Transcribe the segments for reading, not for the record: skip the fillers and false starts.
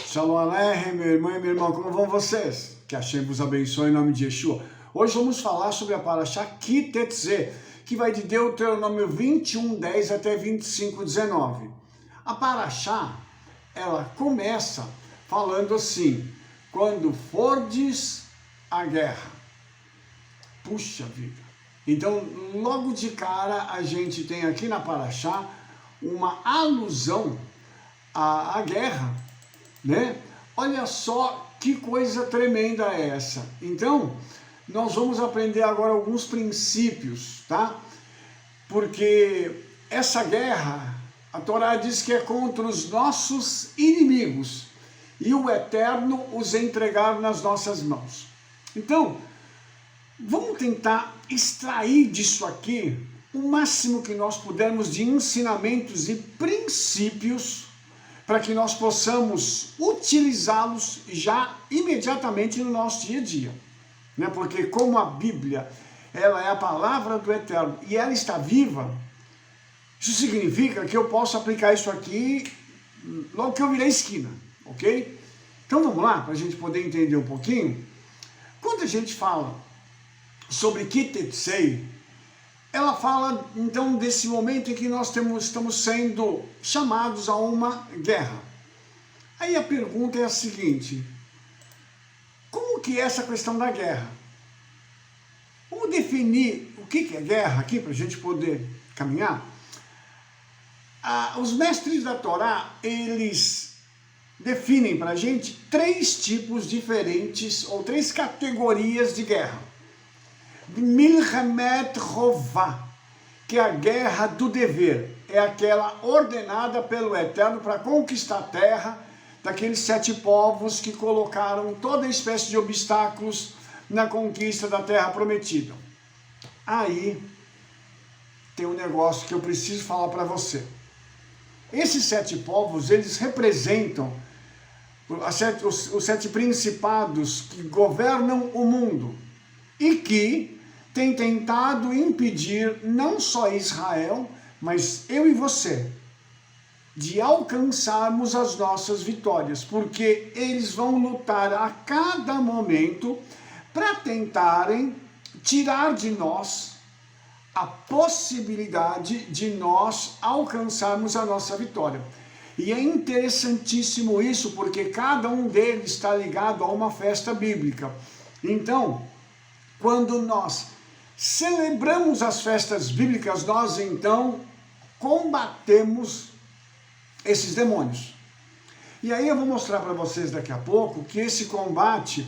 Shalom Aleichem, meu irmão e minha irmã, como vão vocês? Que Hashem vos abençoe em nome de Yeshua. Hoje vamos falar sobre a Parashá Ki Tetzé, que vai de Deuteronômio 21:10 até 25:19. A Parashá, ela começa falando assim: quando fordes a guerra. Puxa vida! Então, logo de cara, a gente tem aqui na Parashá uma alusão à guerra, né? Olha só que coisa tremenda é essa. Então, nós vamos aprender agora alguns princípios, tá? Porque essa guerra, a Torá diz que é contra os nossos inimigos e o Eterno os entregar nas nossas mãos. Então, vamos tentar extrair disso aqui o máximo que nós pudermos de ensinamentos e princípios para que nós possamos utilizá-los já imediatamente no nosso dia a dia, né? Porque como a Bíblia, ela é a palavra do Eterno e ela está viva, isso significa que eu posso aplicar isso aqui logo que eu virei a esquina, ok? Então vamos lá, para a gente poder entender um pouquinho. Quando a gente fala sobre Ki Tetzé, ela fala então desse momento em que nós estamos sendo chamados a uma guerra. Aí a pergunta é a seguinte: como que é essa questão da guerra? Vamos definir o que é guerra aqui para a gente poder caminhar? Os mestres da Torá, eles definem para a gente três tipos diferentes ou três categorias de guerra. Milchemet Hová, que é a guerra do dever, é aquela ordenada pelo Eterno para conquistar a terra daqueles 7 povos que colocaram toda espécie de obstáculos na conquista da terra prometida. Aí tem um negócio que eu preciso falar para você. Esses 7 povos, eles representam os 7 principados que governam o mundo e que tem tentado impedir não só Israel, mas eu e você, de alcançarmos as nossas vitórias, porque eles vão lutar a cada momento para tentarem tirar de nós a possibilidade de nós alcançarmos a nossa vitória. E é interessantíssimo isso, porque cada um deles está ligado a uma festa bíblica. Então, quando nós celebramos as festas bíblicas, nós então combatemos esses demônios. E aí eu vou mostrar para vocês daqui a pouco que esse combate,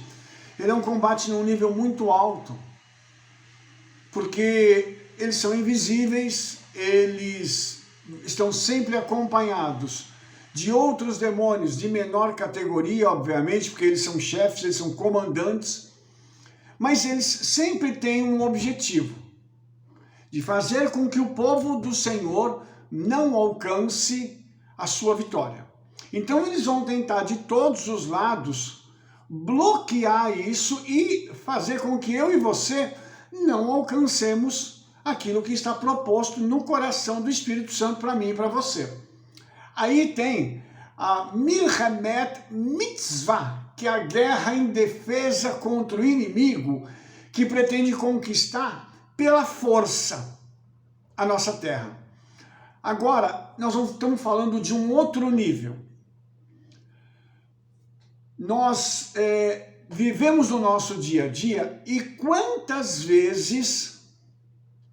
ele é um combate num nível muito alto, porque eles são invisíveis, eles estão sempre acompanhados de outros demônios de menor categoria, obviamente, porque eles são chefes, eles são comandantes, mas eles sempre têm um objetivo, de fazer com que o povo do Senhor não alcance a sua vitória. Então eles vão tentar de todos os lados bloquear isso e fazer com que eu e você não alcancemos aquilo que está proposto no coração do Espírito Santo para mim e para você. Aí tem a Milchemet Mitzvah, que é a guerra em defesa contra o inimigo que pretende conquistar pela força a nossa terra. Agora, nós estamos falando de um outro nível. Nós vivemos no nosso dia a dia e quantas vezes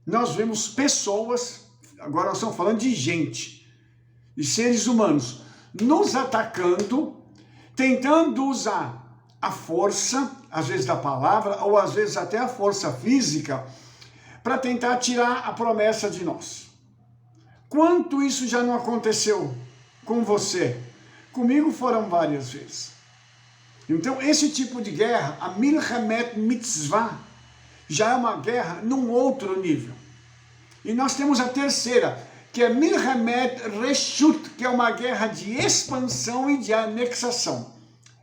nós vemos pessoas, agora nós estamos falando de gente, de seres humanos, nos atacando, tentando usar a força, às vezes da palavra, ou às vezes até a força física, para tentar tirar a promessa de nós. Quanto isso já não aconteceu com você? Comigo foram várias vezes. Então esse tipo de guerra, a Milchemet Mitzvah, já é uma guerra num outro nível. E nós temos a terceira, que é Milchemet Reshut, que é uma guerra de expansão e de anexação.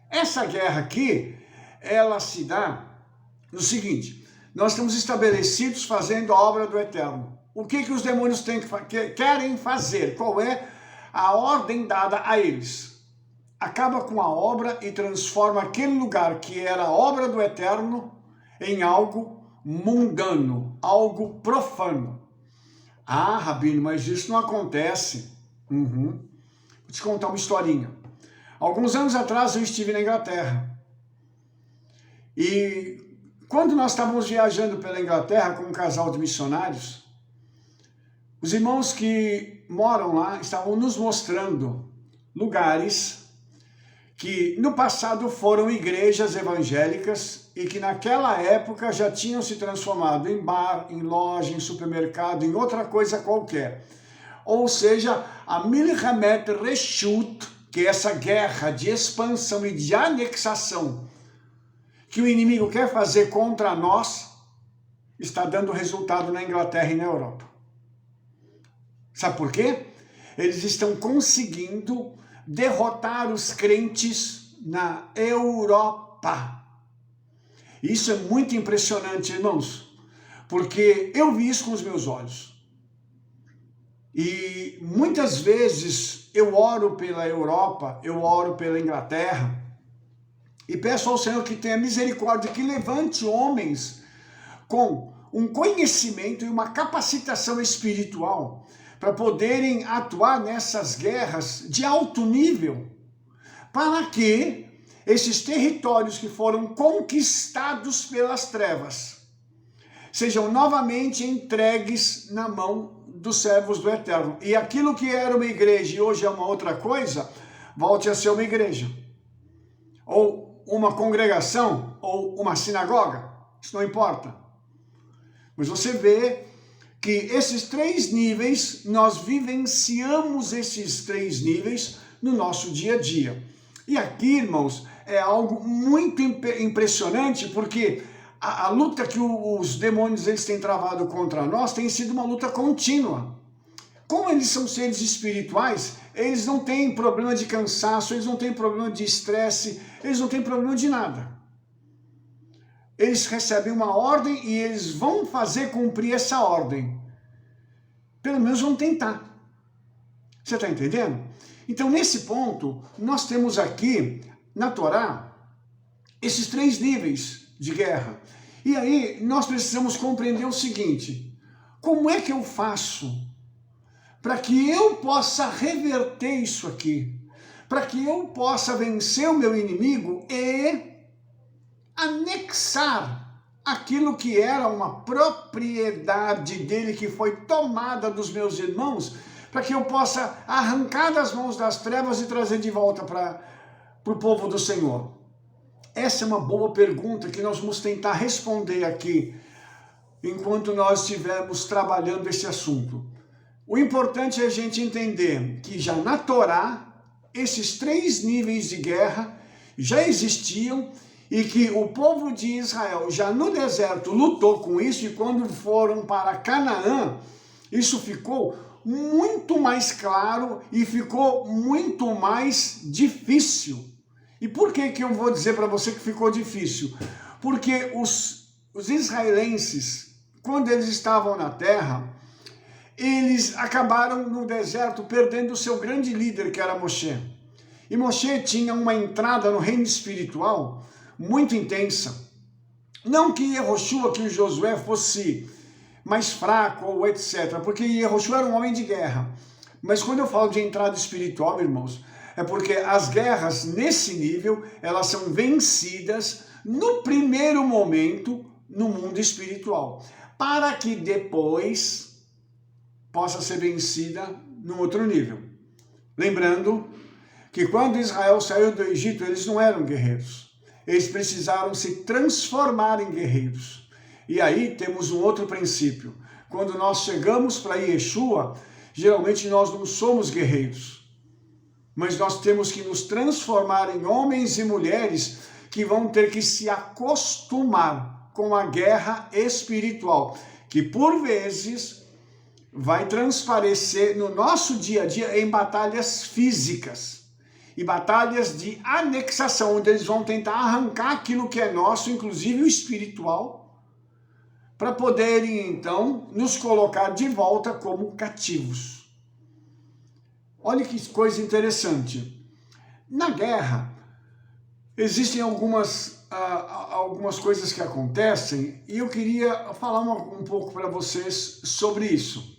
Essa guerra aqui, ela se dá no seguinte: nós estamos estabelecidos fazendo a obra do Eterno. O que os demônios querem fazer? Qual é a ordem dada a eles? acaba com a obra e transforma aquele lugar que era obra do Eterno em algo mundano, algo profano. Ah, Rabino, mas isso não acontece. Vou te contar uma historinha. Alguns anos atrás eu estive na Inglaterra. E quando nós estávamos viajando pela Inglaterra com um casal de missionários, os irmãos que moram lá estavam nos mostrando lugares que no passado foram igrejas evangélicas e que naquela época já tinham se transformado em bar, em loja, em supermercado, em outra coisa qualquer. Ou seja, a Milhamet Reshut, que é essa guerra de expansão e de anexação que o inimigo quer fazer contra nós, está dando resultado na Inglaterra e na Europa. Sabe por quê? Eles estão conseguindo derrotar os crentes na Europa. Isso é muito impressionante, irmãos, porque eu vi isso com os meus olhos. E muitas vezes eu oro pela Europa, eu oro pela Inglaterra, e peço ao Senhor que tenha misericórdia, que levante homens com um conhecimento e uma capacitação espiritual para poderem atuar nessas guerras de alto nível, para que esses territórios que foram conquistados pelas trevas sejam novamente entregues na mão dos servos do Eterno. E aquilo que era uma igreja e hoje é uma outra coisa, volte a ser uma igreja. Ou uma congregação, ou uma sinagoga, isso não importa. Mas você vê que esses três níveis, nós vivenciamos esses três níveis no nosso dia a dia. E aqui, irmãos, é algo muito impressionante, porque a luta que os demônios eles têm travado contra nós tem sido uma luta contínua. Como eles são seres espirituais, eles não têm problema de cansaço, eles não têm problema de estresse, eles não têm problema de nada. Eles recebem uma ordem e eles vão fazer cumprir essa ordem. Pelo menos vão tentar. Você está entendendo? Então, nesse ponto, nós temos aqui, na Torá, esses três níveis de guerra. E aí, nós precisamos compreender o seguinte: como é que eu faço para que eu possa reverter isso aqui? Para que eu possa vencer o meu inimigo e anexar aquilo que era uma propriedade dele que foi tomada dos meus irmãos, para que eu possa arrancar das mãos das trevas e trazer de volta para o povo do Senhor? Essa é uma boa pergunta que nós vamos tentar responder aqui, enquanto nós estivermos trabalhando esse assunto. O importante é a gente entender que já na Torá, esses três níveis de guerra já existiam e que o povo de Israel já no deserto lutou com isso, e quando foram para Canaã, isso ficou muito mais claro e ficou muito mais difícil. E por que eu vou dizer para você que ficou difícil? Porque os israelenses, quando eles estavam na terra, eles acabaram no deserto perdendo o seu grande líder, que era Moshe. E Moshe tinha uma entrada no reino espiritual muito intensa. Não que Yehoshua, que o Josué fosse mais fraco ou etc, porque Yehoshua era um homem de guerra. Mas quando eu falo de entrada espiritual, irmãos, é porque as guerras nesse nível, elas são vencidas no primeiro momento no mundo espiritual, para que depois possa ser vencida no outro nível. Lembrando que quando Israel saiu do Egito, eles não eram guerreiros. Eles precisaram se transformar em guerreiros. E aí temos um outro princípio. Quando nós chegamos para Yeshua, geralmente nós não somos guerreiros, mas nós temos que nos transformar em homens e mulheres que vão ter que se acostumar com a guerra espiritual, que por vezes vai transparecer no nosso dia a dia em batalhas físicas e batalhas de anexação, onde eles vão tentar arrancar aquilo que é nosso, inclusive o espiritual, para poderem então nos colocar de volta como cativos. Olha que coisa interessante. Na guerra, existem algumas coisas que acontecem e eu queria falar um pouco para vocês sobre isso.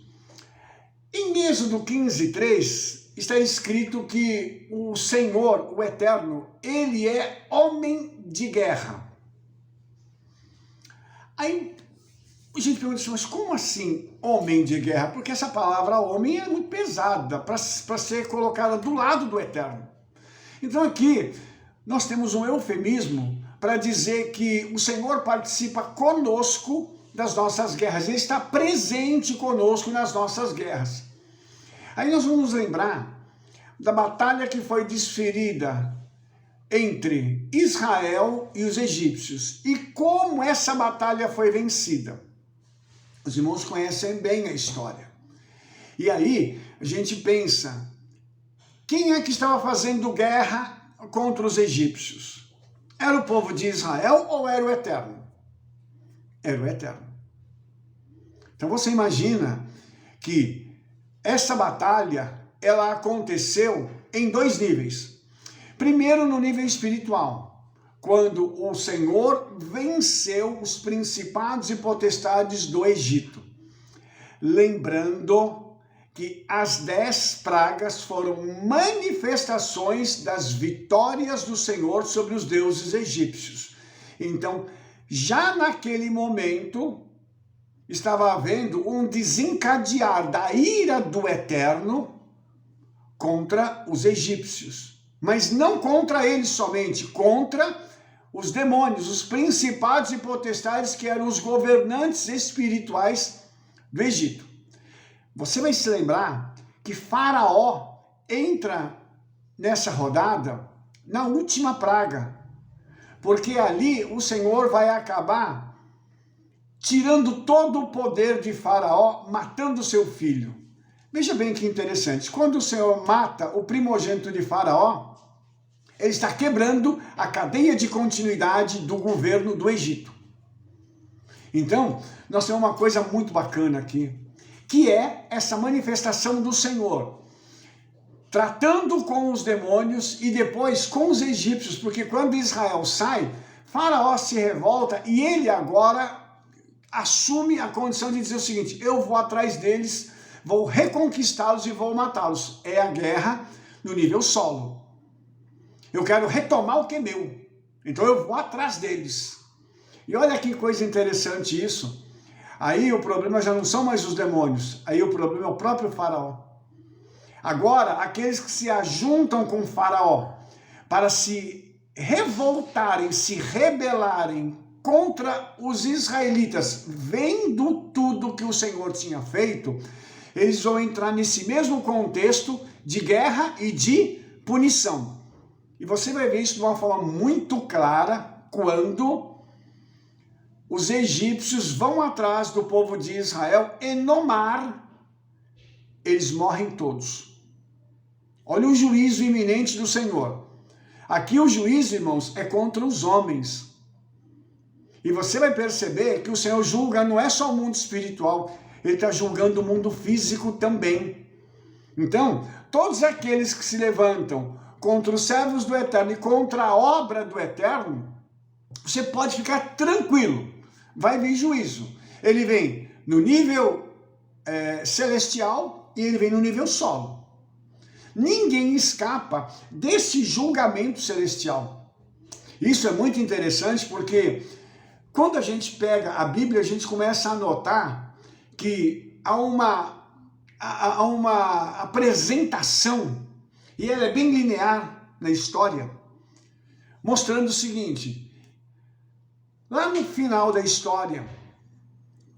Em Êxodo 15:3 está escrito que o Senhor, o Eterno, ele é homem de guerra. Aí a gente pergunta assim, mas como assim homem de guerra? Porque essa palavra homem é muito pesada para ser colocada do lado do Eterno. Então aqui nós temos um eufemismo para dizer que o Senhor participa conosco das nossas guerras. Ele está presente conosco nas nossas guerras. Aí nós vamos lembrar da batalha que foi desferida entre Israel e os egípcios e como essa batalha foi vencida. Os irmãos conhecem bem a história. E aí a gente pensa, quem é que estava fazendo guerra contra os egípcios? Era o povo de Israel ou era o Eterno? Era o Eterno. Então você imagina que essa batalha, ela aconteceu em dois níveis. Primeiro, no nível espiritual, quando o Senhor venceu os principados e potestades do Egito. Lembrando que as 10 pragas foram manifestações das vitórias do Senhor sobre os deuses egípcios. Então, já naquele momento, estava havendo um desencadear da ira do Eterno contra os egípcios. Mas não contra eles somente, contra os demônios, os principados e potestades que eram os governantes espirituais do Egito. Você vai se lembrar que Faraó entra nessa rodada na última praga, porque ali o Senhor vai acabar tirando todo o poder de Faraó, matando seu filho. Veja bem que interessante, quando o Senhor mata o primogênito de Faraó, ele está quebrando a cadeia de continuidade do governo do Egito. Então, nós temos uma coisa muito bacana aqui, que é essa manifestação do Senhor, tratando com os demônios e depois com os egípcios, porque quando Israel sai, Faraó se revolta e ele agora assume a condição de dizer o seguinte, eu vou atrás deles, vou reconquistá-los e vou matá-los. É a guerra no nível solo. Eu quero retomar o que é meu. Então eu vou atrás deles. E olha que coisa interessante isso. Aí o problema já não são mais os demônios. Aí o problema é o próprio Faraó. Agora, aqueles que se ajuntam com Faraó para se revoltarem, se rebelarem contra os israelitas, vendo tudo que o Senhor tinha feito, eles vão entrar nesse mesmo contexto de guerra e de punição. E você vai ver isso de uma forma muito clara quando os egípcios vão atrás do povo de Israel e no mar eles morrem todos. Olha o juízo iminente do Senhor. Aqui o juízo, irmãos, é contra os homens. E você vai perceber que o Senhor julga não é só o mundo espiritual, ele está julgando o mundo físico também. Então, todos aqueles que se levantam contra os servos do Eterno e contra a obra do Eterno, você pode ficar tranquilo, vai vir juízo. Ele vem no nível celestial e ele vem no nível solo. Ninguém escapa desse julgamento celestial. Isso é muito interessante porque quando a gente pega a Bíblia, a gente começa a notar que há uma apresentação, e ela é bem linear na história, mostrando o seguinte, lá no final da história,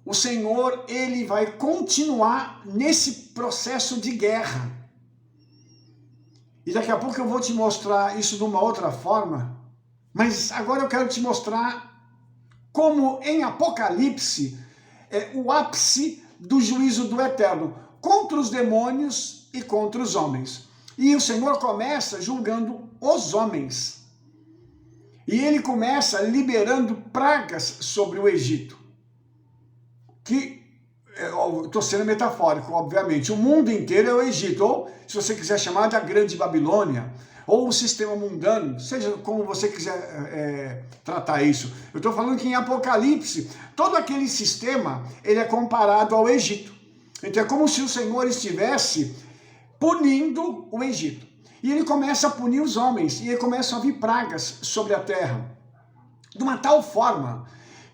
o Senhor, ele vai continuar nesse processo de guerra. E daqui a pouco eu vou te mostrar isso de uma outra forma, mas agora eu quero te mostrar como em Apocalipse é o ápice do juízo do Eterno contra os demônios e contra os homens. E o Senhor começa julgando os homens. E ele começa liberando pragas sobre o Egito. Que, estou sendo metafórico, obviamente, o mundo inteiro é o Egito, ou se você quiser chamar da Grande Babilônia, ou o sistema mundano, seja como você quiser tratar isso. Eu estou falando que em Apocalipse, todo aquele sistema, ele é comparado ao Egito. Então é como se o Senhor estivesse punindo o Egito. E ele começa a punir os homens, e aí começam a vir pragas sobre a terra, de uma tal forma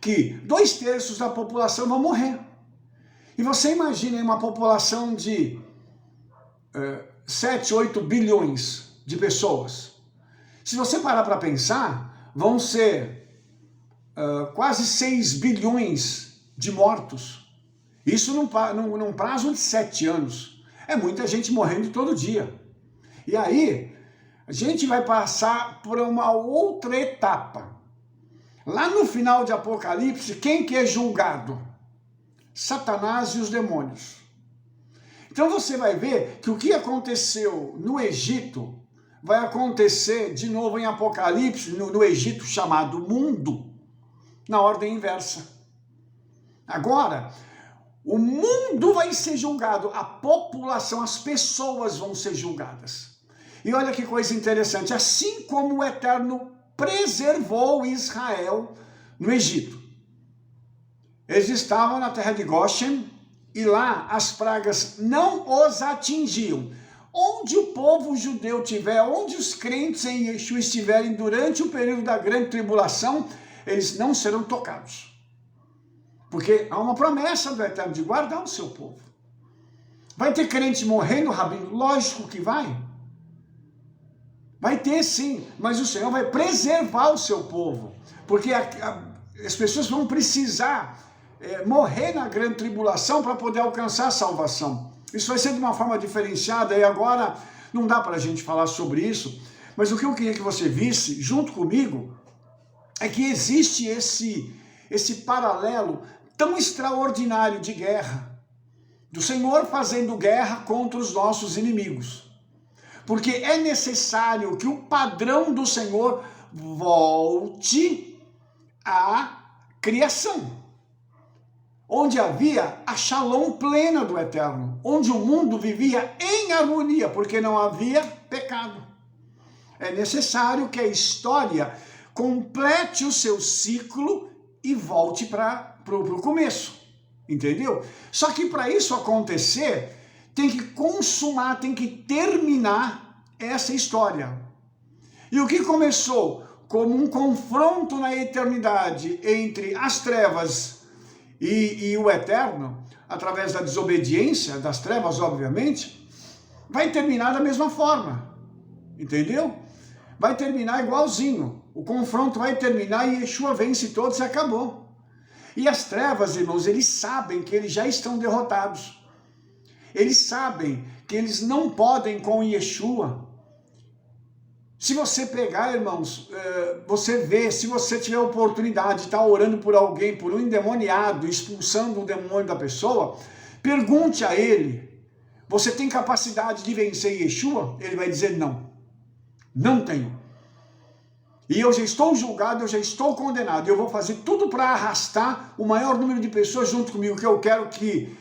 que 2/3 da população vão morrer. E você imagina uma população de 7, 8 bilhões de pessoas. Se você parar para pensar, vão ser quase 6 bilhões de mortos. Isso num prazo de 7 anos. É muita gente morrendo todo dia. E aí, a gente vai passar por uma outra etapa. Lá no final de Apocalipse, quem que é julgado? Satanás e os demônios. Então você vai ver que o que aconteceu no Egito vai acontecer de novo em Apocalipse, no Egito chamado mundo, na ordem inversa. Agora, o mundo vai ser julgado, a população, as pessoas vão ser julgadas. E olha que coisa interessante, assim como o Eterno preservou Israel no Egito. Eles estavam na terra de Goshen e lá as pragas não os atingiam. Onde o povo judeu estiver, onde os crentes em Yeshua estiverem durante o período da grande tribulação, eles não serão tocados. Porque há uma promessa do Eterno de guardar o seu povo. Vai ter crente morrendo, Rabino? Lógico que vai. Vai ter sim, mas o Senhor vai preservar o seu povo. Porque as pessoas vão precisar morrer na grande tribulação para poder alcançar a salvação. Isso vai ser de uma forma diferenciada e agora não dá para a gente falar sobre isso, mas o que eu queria que você visse junto comigo é que existe esse paralelo tão extraordinário de guerra, do Senhor fazendo guerra contra os nossos inimigos. Porque é necessário que o padrão do Senhor volte à criação, onde havia a shalom plena do Eterno, onde o mundo vivia em harmonia, porque não havia pecado. É necessário que a história complete o seu ciclo e volte para o começo, entendeu? Só que para isso acontecer, tem que consumar, tem que terminar essa história. E o que começou como um confronto na eternidade entre as trevas e o Eterno, através da desobediência das trevas, obviamente, vai terminar da mesma forma, entendeu? Vai terminar igualzinho. O confronto vai terminar e Yeshua vence todos e acabou. E as trevas, irmãos, eles sabem que eles já estão derrotados. Eles sabem que eles não podem com Yeshua. Se você pegar, irmãos, você vê, se você tiver a oportunidade de estar orando por alguém, por um endemoniado, expulsando o demônio da pessoa, pergunte a ele, você tem capacidade de vencer Yeshua? Ele vai dizer não, não tenho. E eu já estou julgado, eu já estou condenado, eu vou fazer tudo para arrastar o maior número de pessoas junto comigo, que eu quero que,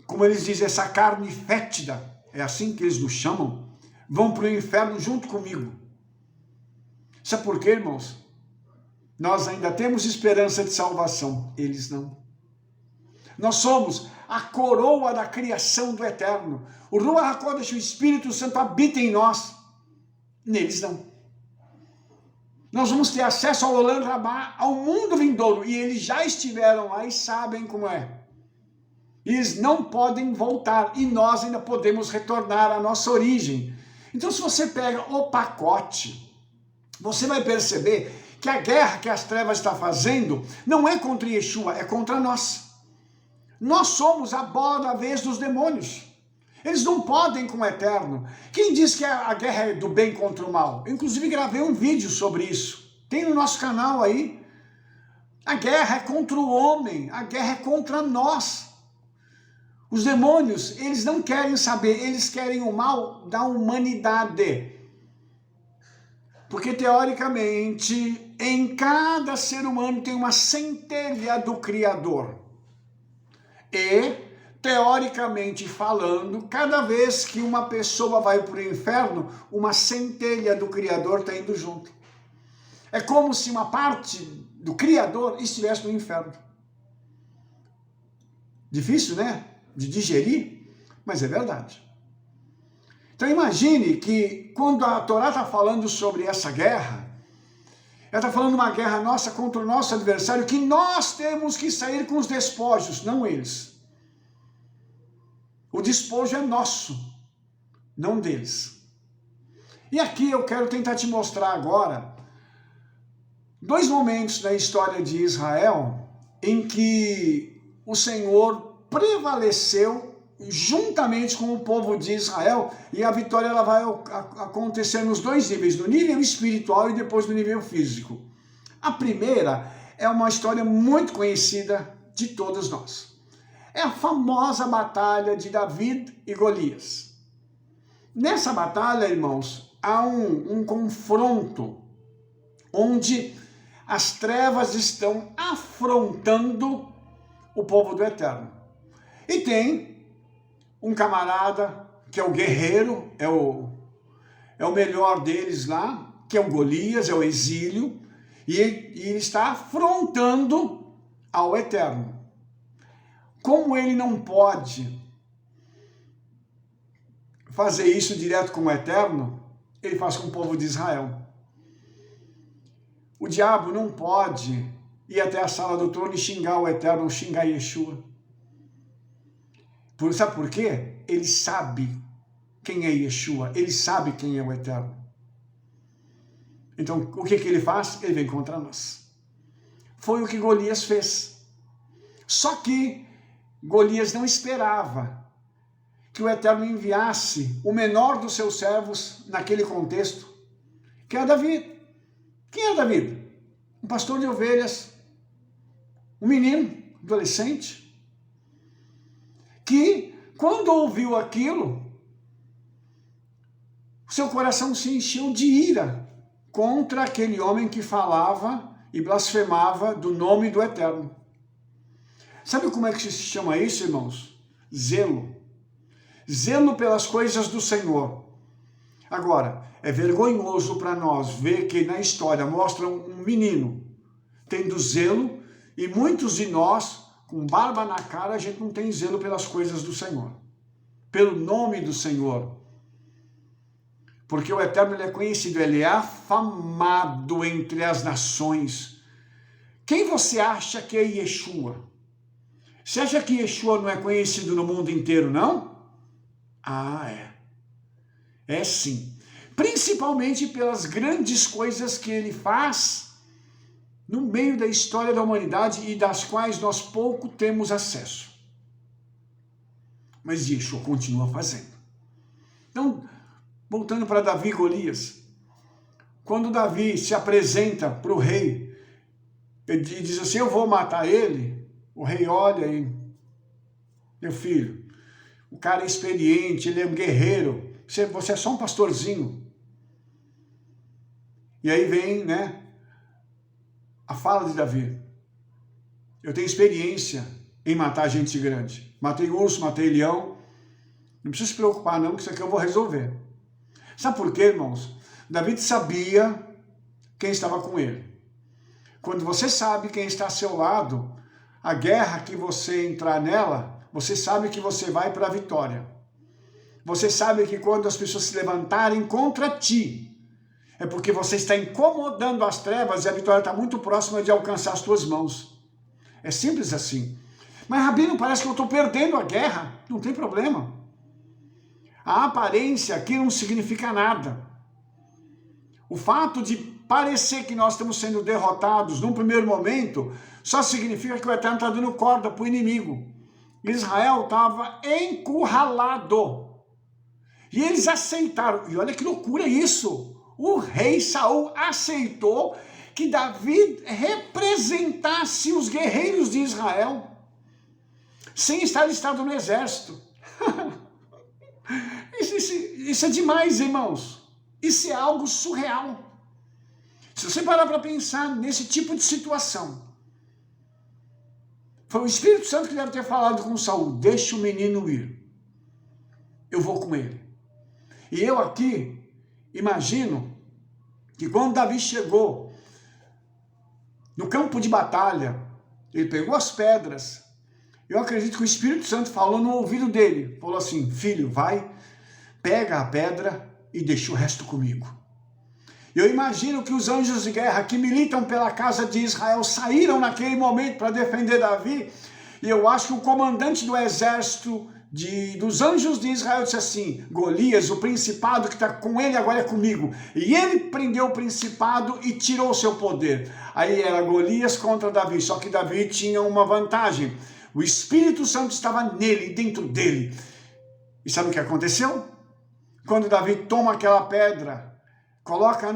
como eles dizem, essa carne fétida, é assim que eles nos chamam, vão para o inferno junto comigo. Sabe por quê, irmãos? Nós ainda temos esperança de salvação, eles não. Nós somos a coroa da criação do Eterno. O Ruach HaKodesh, o Espírito Santo, habita em nós. Neles não. Nós vamos ter acesso ao Olam Rabá, ao mundo vindouro, e eles já estiveram lá e sabem como é. Eles não podem voltar, e nós ainda podemos retornar à nossa origem. Então, se você pega o pacote, você vai perceber que a guerra que as trevas estão fazendo não é contra Yeshua, é contra nós. Nós somos a bola da vez dos demônios. Eles não podem com o Eterno. Quem diz que a guerra é do bem contra o mal? Eu, inclusive, gravei um vídeo sobre isso. Tem no nosso canal aí. A guerra é contra o homem, a guerra é contra nós. Os demônios, eles não querem saber, eles querem o mal da humanidade. Porque, teoricamente, em cada ser humano tem uma centelha do Criador. E, teoricamente falando, cada vez que uma pessoa vai para o inferno, uma centelha do Criador está indo junto. É como se uma parte do Criador estivesse no inferno. Difícil, né? De digerir, mas é verdade. Então imagine que quando a Torá está falando sobre essa guerra, ela está falando de uma guerra nossa contra o nosso adversário, que nós temos que sair com os despojos, não eles. O despojo é nosso, não deles. E aqui eu quero tentar te mostrar agora dois momentos na história de Israel em que o Senhor prevaleceu juntamente com o povo de Israel, e a vitória ela vai acontecer nos dois níveis, no nível espiritual e depois no nível físico. A primeira é uma história muito conhecida de todos nós. É a famosa batalha de Davi e Golias. Nessa batalha, irmãos, há um confronto onde as trevas estão afrontando o povo do Eterno. E tem um camarada que é o guerreiro, é o melhor deles lá, que é o Golias, é o exílio, e ele está afrontando ao Eterno. Como ele não pode fazer isso direto com o Eterno, ele faz com o povo de Israel. O diabo não pode ir até a sala do trono e xingar o Eterno, ou xingar Yeshua. Sabe por quê? Ele sabe quem é Yeshua, ele sabe quem é o Eterno. Então, o que ele faz? Ele vem contra nós. Foi o que Golias fez. Só que Golias não esperava que o Eterno enviasse o menor dos seus servos naquele contexto, que é Davi. Quem é Davi? Um pastor de ovelhas, um menino, adolescente, que quando ouviu aquilo, seu coração se encheu de ira contra aquele homem que falava e blasfemava do nome do Eterno. Sabe como é que se chama isso, irmãos? Zelo. Zelo pelas coisas do Senhor. Agora, é vergonhoso para nós ver que na história mostra um menino tendo zelo, e muitos de nós, com barba na cara, a gente não tem zelo pelas coisas do Senhor, pelo nome do Senhor. Porque o Eterno ele é conhecido, ele é afamado entre as nações. Quem você acha que é Yeshua? Você acha que Yeshua não é conhecido no mundo inteiro, não? Ah, é. É sim. Principalmente pelas grandes coisas que ele faz no meio da história da humanidade e das quais nós pouco temos acesso. Mas Yeshua continua fazendo. Então, voltando para Davi e Golias, quando Davi se apresenta para o rei e diz assim, eu vou matar ele, o rei olha e, meu filho, o cara é experiente, ele é um guerreiro, você é só um pastorzinho. E aí vem, né, a fala de Davi. Eu tenho experiência em matar gente grande. Matei urso, matei leão. Não precisa se preocupar não, que isso aqui eu vou resolver. Sabe por quê, irmãos? Davi sabia quem estava com ele. Quando você sabe quem está ao seu lado, a guerra que você entrar nela, você sabe que você vai para a vitória. Você sabe que quando as pessoas se levantarem contra ti, é porque você está incomodando as trevas e a vitória está muito próxima de alcançar as tuas mãos. É simples assim. Mas, Rabino, parece que eu estou perdendo a guerra. Não tem problema. A aparência aqui não significa nada. O fato de parecer que nós estamos sendo derrotados num primeiro momento só significa que o Eterno está dando corda para o inimigo. Israel estava encurralado. E eles aceitaram. E olha que loucura isso. O rei Saul aceitou que Davi representasse os guerreiros de Israel sem estar listado no exército. Isso é demais, irmãos. Isso é algo surreal. Se você parar para pensar nesse tipo de situação, Foi o Espírito Santo que deve ter falado com Saul: deixa o menino ir, eu vou com ele. E eu aqui imagino que quando Davi chegou no campo de batalha, ele pegou as pedras. Eu acredito que o Espírito Santo falou no ouvido dele, falou assim: filho, vai, pega a pedra e deixa o resto comigo. Eu imagino que os anjos de guerra que militam pela casa de Israel saíram naquele momento para defender Davi, e eu acho que o comandante do exército dos anjos de Israel disse assim: Golias, o principado que está com ele agora é comigo. E ele prendeu o principado e tirou o seu poder. Aí era Golias contra Davi, só que Davi tinha uma vantagem: o Espírito Santo estava nele, dentro dele. E sabe o que aconteceu? Quando Davi toma aquela pedra, coloca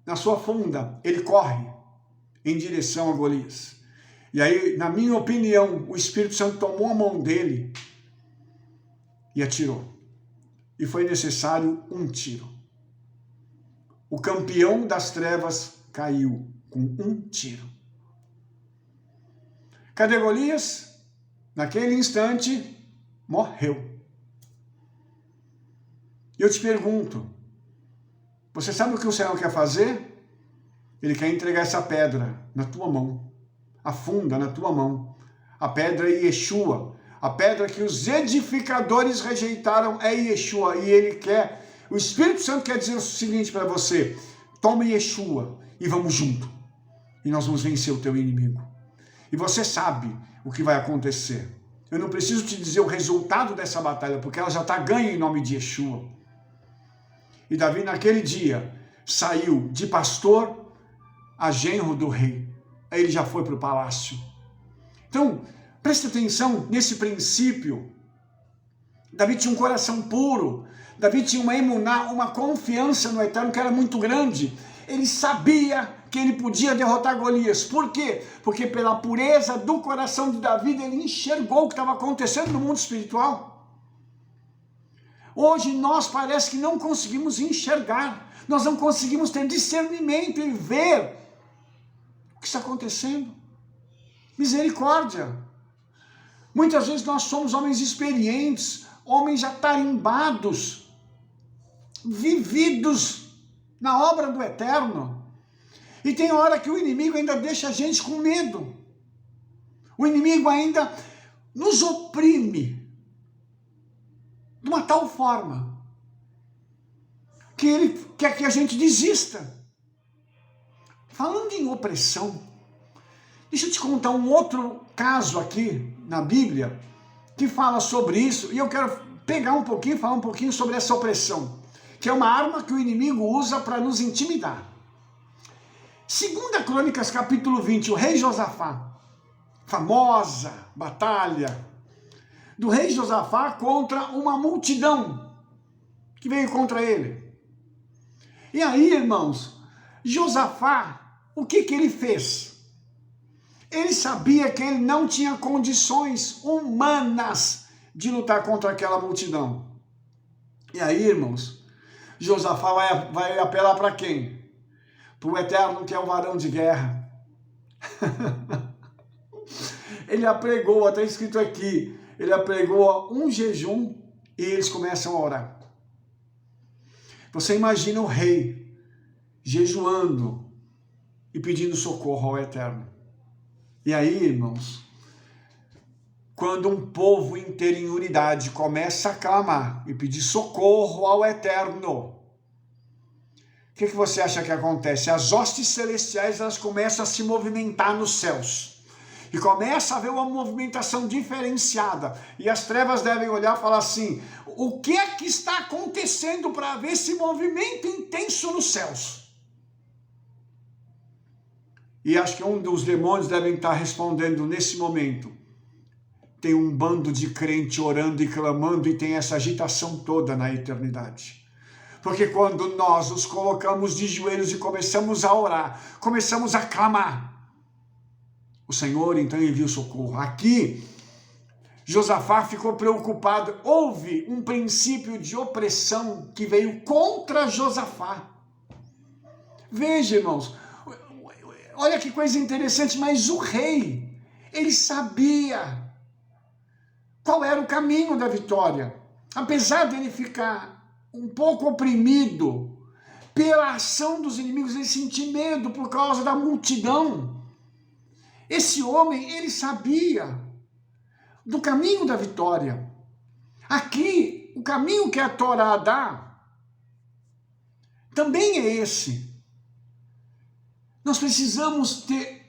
na sua funda, ele corre em direção a Golias. E aí, na minha opinião, o Espírito Santo tomou a mão dele e atirou. E foi necessário um tiro. O campeão das trevas caiu com um tiro. Cadê Golias? Naquele instante, morreu. E eu te pergunto, você sabe o que o Senhor quer fazer? Ele quer entregar essa pedra na tua mão. Afunda na tua mão. A pedra é Yeshua. A pedra que os edificadores rejeitaram é Yeshua. E ele quer, o Espírito Santo quer dizer o seguinte para você: tome Yeshua e vamos junto. E nós vamos vencer o teu inimigo. E você sabe o que vai acontecer. Eu não preciso te dizer o resultado dessa batalha, porque ela já está ganha em nome de Yeshua. E Davi naquele dia saiu de pastor a genro do rei. Aí ele já foi para o palácio. Então, preste atenção nesse princípio. Davi tinha um coração puro. Davi tinha uma emuná, uma confiança no Eterno que era muito grande. Ele sabia que ele podia derrotar Golias. Por quê? Porque pela pureza do coração de Davi, ele enxergou o que estava acontecendo no mundo espiritual. Hoje nós parece que não conseguimos enxergar. Nós não conseguimos ter discernimento e ver o que está acontecendo. Misericórdia. Muitas vezes nós somos homens experientes, homens já tarimbados, vividos na obra do Eterno. E tem hora que o inimigo ainda deixa a gente com medo. O inimigo ainda nos oprime de uma tal forma que ele quer que a gente desista. Falando em opressão, deixa eu te contar um outro caso aqui na Bíblia que fala sobre isso, e eu quero pegar um pouquinho, falar um pouquinho sobre essa opressão, que é uma arma que o inimigo usa para nos intimidar. 2 Crônicas, capítulo 20, o rei Josafá, famosa batalha do rei Josafá contra uma multidão que veio contra ele. E aí, irmãos, Josafá, o que ele fez? Ele sabia que ele não tinha condições humanas de lutar contra aquela multidão. E aí, irmãos, Josafá vai apelar para quem? Para o Eterno, que é o varão de guerra. Ele apregou, está escrito aqui, ele apregou um jejum e eles começam a orar. Você imagina o rei jejuando e pedindo socorro ao Eterno. E aí, irmãos, quando um povo inteiro em unidade começa a clamar e pedir socorro ao Eterno, o que você acha que acontece? As hostes celestiais, elas começam a se movimentar nos céus. E começa a haver uma movimentação diferenciada. E as trevas devem olhar e falar assim: o que é que está acontecendo para haver esse movimento intenso nos céus? E acho que um dos demônios devem estar respondendo nesse momento: tem um bando de crente orando e clamando e tem essa agitação toda na eternidade. Porque quando nós nos colocamos de joelhos e começamos a orar, começamos a clamar, o Senhor então envia o socorro. Aqui, Josafá ficou preocupado. Houve um princípio de opressão que veio contra Josafá. Veja, irmãos, olha que coisa interessante, mas o rei, Ele sabia qual era o caminho da vitória. Apesar de ele ficar um pouco oprimido pela ação dos inimigos, ele sentia medo por causa da multidão. Esse homem, ele sabia do caminho da vitória. Aqui, o caminho que a Torá dá também é esse. Nós precisamos ter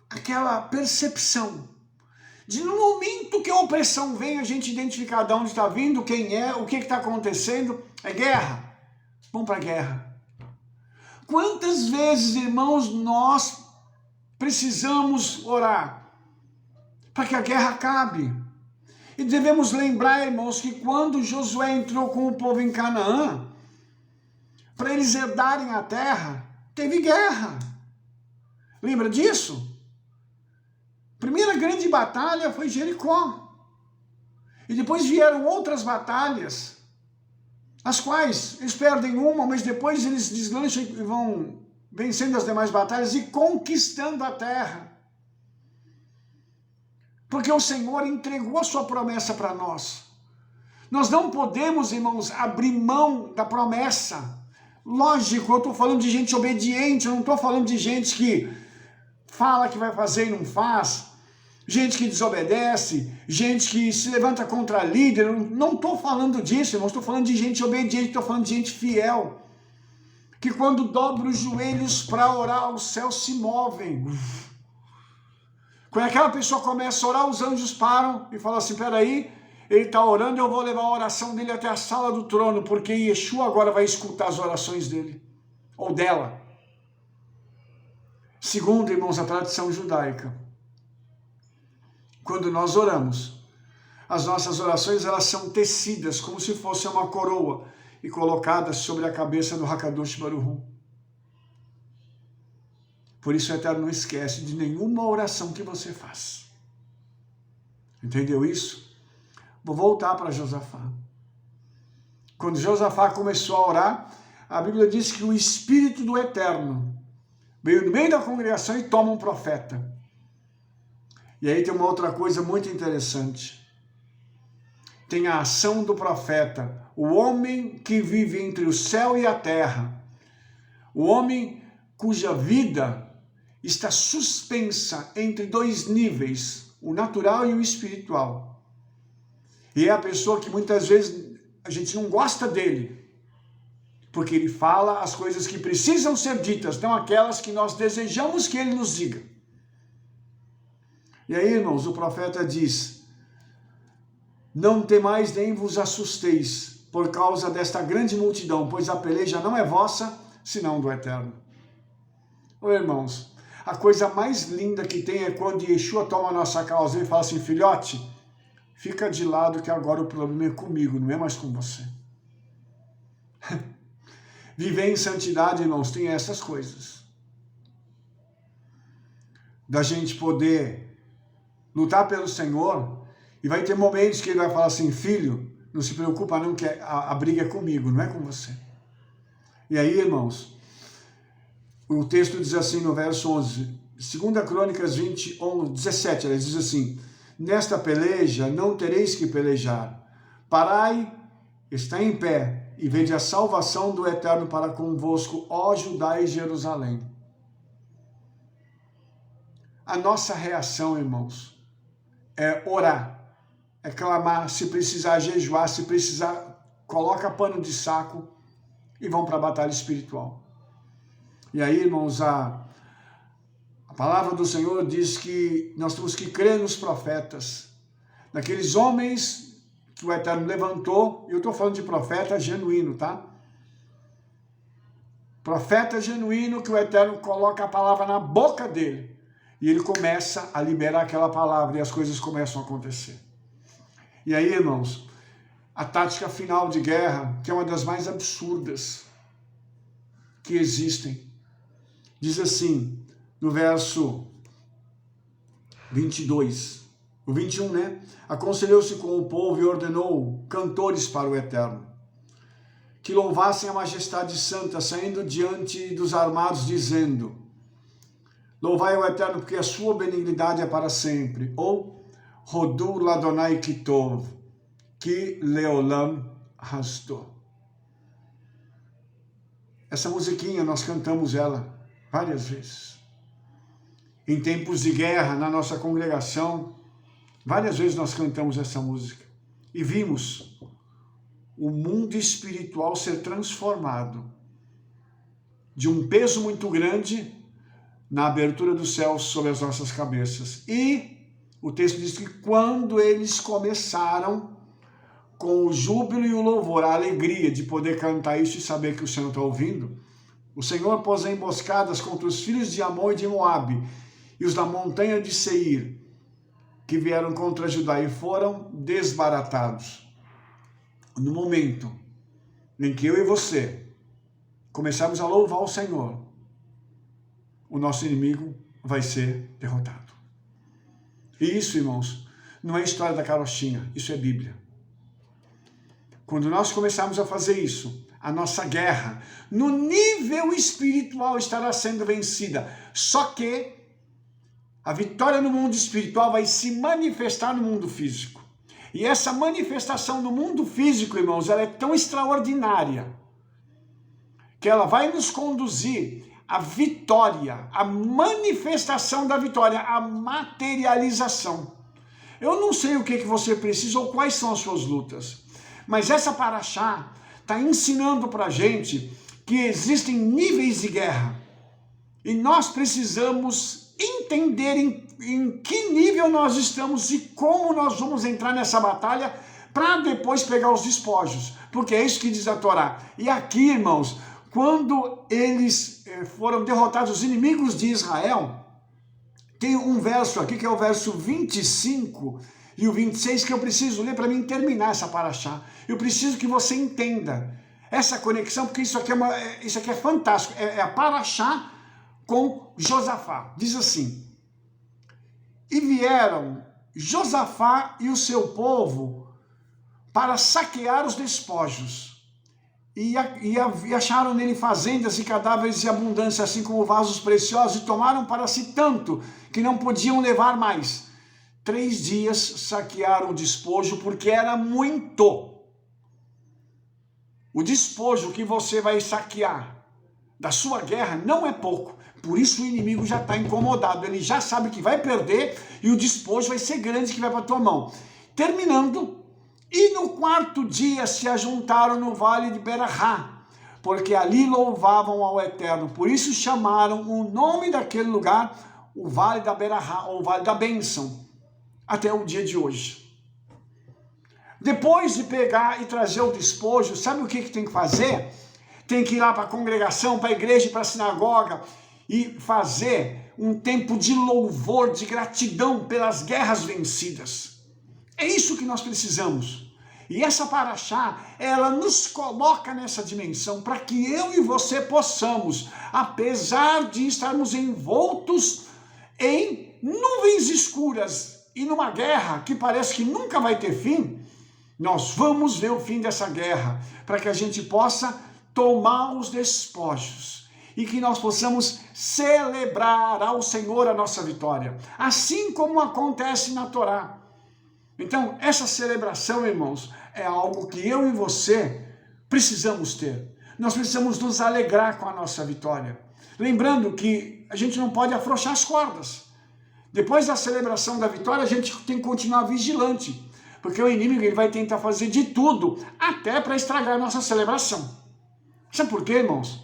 aquela percepção de no momento que a opressão vem, a gente identificar de onde está vindo, quem é, o que está acontecendo. É guerra. Vamos para a guerra. Quantas vezes, irmãos, nós precisamos orar para que a guerra acabe? E devemos lembrar, irmãos, que quando Josué entrou com o povo em Canaã, para eles herdarem a terra, teve guerra. Lembra disso? Primeira grande batalha foi Jericó. E depois vieram outras batalhas, as quais eles perdem uma, mas depois eles deslancham e vão vencendo as demais batalhas e conquistando a terra. Porque o Senhor entregou a sua promessa para nós. Nós não podemos, irmãos, abrir mão da promessa. Lógico, eu estou falando de gente obediente, eu não estou falando de gente que fala que vai fazer e não faz, gente que desobedece, gente que se levanta contra líder. Não estou falando disso, irmãos, estou falando de gente obediente, estou falando de gente fiel, que quando dobra os joelhos para orar, os céus se movem. Quando aquela pessoa começa a orar, os anjos param e falam assim, espera aí, ele está orando, eu vou levar a oração dele até a sala do trono, porque Yeshua agora vai escutar as orações dele, ou dela. Segundo, irmãos, a tradição judaica, quando nós oramos, as nossas orações elas são tecidas como se fosse uma coroa e colocadas sobre a cabeça do Hakadosh Baruch Hu. Por isso o Eterno não esquece de nenhuma oração que você faz. Entendeu isso? Vou voltar para Josafá. Quando Josafá começou a orar, a Bíblia diz que o Espírito do Eterno veio no meio da congregação e toma um profeta. E aí tem uma outra coisa muito interessante. Tem a ação do profeta, o homem que vive entre o céu e a terra, o homem cuja vida está suspensa entre dois níveis, o natural e o espiritual. E é a pessoa que muitas vezes a gente não gosta dele, porque ele fala as coisas que precisam ser ditas, não aquelas que nós desejamos que ele nos diga. E aí, irmãos, o profeta diz, não temais nem vos assusteis por causa desta grande multidão, pois a peleja não é vossa, senão do Eterno. Ô, irmãos, a coisa mais linda que tem é quando Yeshua toma a nossa causa e fala assim, filhote, fica de lado que agora o problema é comigo, não é mais com você. Viver em santidade, irmãos, tem essas coisas. Da gente poder lutar pelo Senhor, e vai ter momentos que ele vai falar assim, filho, não se preocupa não, que a briga é comigo, não é com você. E aí, irmãos, o texto diz assim no verso 11, 2 Crônicas 17, ela diz assim, nesta peleja não tereis que pelejar, parai, está em pé, e vede a salvação do Eterno para convosco, ó Judá e Jerusalém. A nossa reação, irmãos, é orar, é clamar, se precisar jejuar, se precisar, coloca pano de saco e vão para a batalha espiritual. E aí, irmãos, a palavra do Senhor diz que nós temos que crer nos profetas, naqueles homens que o Eterno levantou, e eu estou falando de profeta genuíno, tá? Profeta genuíno que o Eterno coloca a palavra na boca dele, e ele começa a liberar aquela palavra, e as coisas começam a acontecer. E aí, irmãos, a tática final de guerra, que é uma das mais absurdas que existem, diz assim, no verso 22, o 21, né? Aconselhou-se com o povo e ordenou cantores para o Eterno, que louvassem a majestade santa, saindo diante dos armados, dizendo, Louvai o Eterno, porque a sua benignidade é para sempre. Ou Rodu Ladonai Kitov, que Leolam Hasdo. Essa musiquinha, nós cantamos ela várias vezes. Em tempos de guerra, na nossa congregação, várias vezes nós cantamos essa música. E vimos o mundo espiritual ser transformado de um peso muito grande na abertura dos céus sobre as nossas cabeças. E o texto diz que quando eles começaram com o júbilo e o louvor, a alegria de poder cantar isso e saber que o Senhor está ouvindo, o Senhor pôs emboscadas contra os filhos de Amon e de Moabe e os da montanha de Seir, que vieram contra Judá e foram desbaratados. No momento em que eu e você começarmos a louvar o Senhor, o nosso inimigo vai ser derrotado. E isso, irmãos, não é história da carochinha, isso é Bíblia. Quando nós começarmos a fazer isso, a nossa guerra no nível espiritual estará sendo vencida. Só que a vitória no mundo espiritual vai se manifestar no mundo físico. E essa manifestação no mundo físico, irmãos, ela é tão extraordinária que ela vai nos conduzir à vitória, à manifestação da vitória, à materialização. Eu não sei o que você precisa ou quais são as suas lutas, mas essa paraxá está ensinando para a gente que existem níveis de guerra e nós precisamos entender em que nível nós estamos e como nós vamos entrar nessa batalha para depois pegar os despojos, porque é isso que diz a Torá. E aqui, irmãos, quando eles foram derrotados, os inimigos de Israel, tem um verso aqui que é o verso 25 e o 26 que eu preciso ler para mim terminar essa paraxá. Eu preciso que você entenda essa conexão, porque isso aqui é fantástico. É a paraxá com Josafá. Diz assim: e vieram Josafá e o seu povo para saquear os despojos, e acharam nele fazendas e cadáveres de abundância, assim como vasos preciosos, e tomaram para si tanto que não podiam levar mais. 3 dias saquearam o despojo, porque era muito. O despojo que você vai saquear da sua guerra não é pouco. Por isso o inimigo já está incomodado, ele já sabe que vai perder e o despojo vai ser grande que vai para a tua mão. Terminando, e no 4º dia se ajuntaram no vale de Berahá, porque ali louvavam ao Eterno. Por isso chamaram o nome daquele lugar o Vale da Berahá, ou Vale da Bênção, até o dia de hoje. Depois de pegar e trazer o despojo, sabe o que tem que fazer? Tem que ir lá para a congregação, para a igreja, para a sinagoga, e fazer um tempo de louvor, de gratidão pelas guerras vencidas. É isso que nós precisamos. E essa paraxá, ela nos coloca nessa dimensão para que eu e você possamos, apesar de estarmos envoltos em nuvens escuras e numa guerra que parece que nunca vai ter fim, nós vamos ver o fim dessa guerra, para que a gente possa tomar os despojos e que nós possamos celebrar ao Senhor a nossa vitória, assim como acontece na Torá. Então, essa celebração, irmãos, é algo que eu e você precisamos ter. Nós precisamos nos alegrar com a nossa vitória. Lembrando que a gente não pode afrouxar as cordas. Depois da celebração da vitória, a gente tem que continuar vigilante, porque o inimigo ele vai tentar fazer de tudo, até para estragar a nossa celebração. Sabe por quê, irmãos?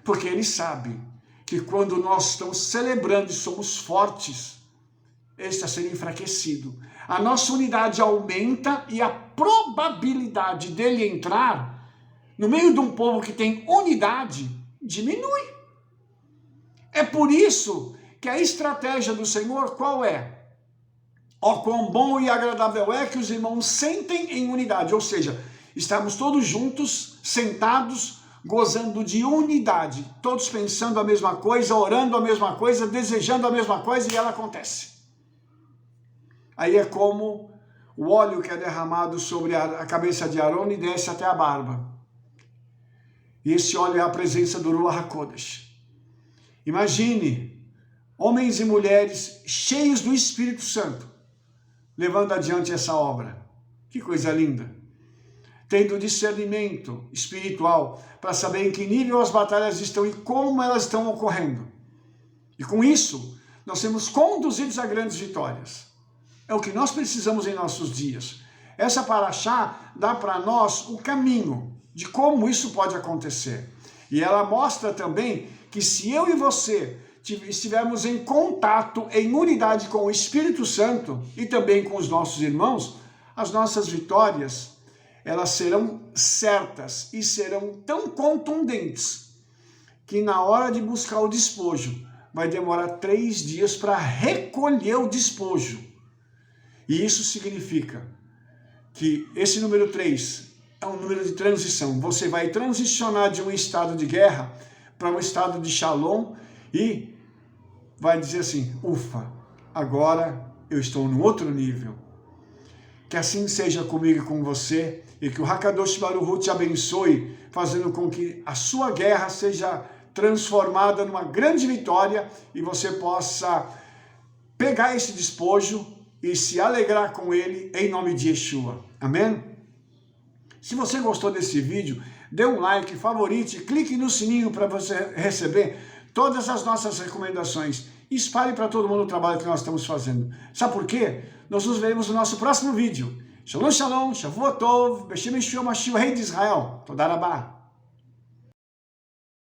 Porque ele sabe que quando nós estamos celebrando e somos fortes, ele está sendo enfraquecido. A nossa unidade aumenta e a probabilidade dele entrar no meio de um povo que tem unidade diminui. É por isso que a estratégia do Senhor qual é? Ó, quão bom e agradável é que os irmãos sentem em unidade, ou seja, estamos todos juntos, sentados, gozando de unidade, todos pensando a mesma coisa, orando a mesma coisa, desejando a mesma coisa, e ela acontece. Aí é como o óleo que é derramado sobre a cabeça de Arão e desce até a barba. E esse óleo é a presença do Ruach HaKodesh. Imagine homens e mulheres cheios do Espírito Santo, levando adiante essa obra. Que coisa linda! Tendo discernimento espiritual para saber em que nível as batalhas estão e como elas estão ocorrendo. E com isso, nós sermos conduzidos a grandes vitórias. É o que nós precisamos em nossos dias. Essa paraxá dá para nós o caminho de como isso pode acontecer. E ela mostra também que se eu e você estivermos em contato, em unidade com o Espírito Santo e também com os nossos irmãos, as nossas vitórias, elas serão certas e serão tão contundentes que na hora de buscar o despojo, vai demorar 3 dias para recolher o despojo. E isso significa que esse número 3 é um número de transição. Você vai transicionar de um estado de guerra para um estado de shalom e vai dizer assim, ufa, agora eu estou num outro nível. Que assim seja comigo e com você, e que o Hakadosh Baruch Hu te abençoe, fazendo com que a sua guerra seja transformada numa grande vitória e você possa pegar esse despojo e se alegrar com ele em nome de Yeshua. Amém? Se você gostou desse vídeo, dê um like, favorite, clique no sininho para você receber todas as nossas recomendações. E espalhe para todo mundo o trabalho que nós estamos fazendo. Sabe por quê? Nós nos veremos no nosso próximo vídeo. Shalom, shalom, Shavuot Tov, Beshem Yeshua Mashiach, Rei de Israel. Toda Rabá.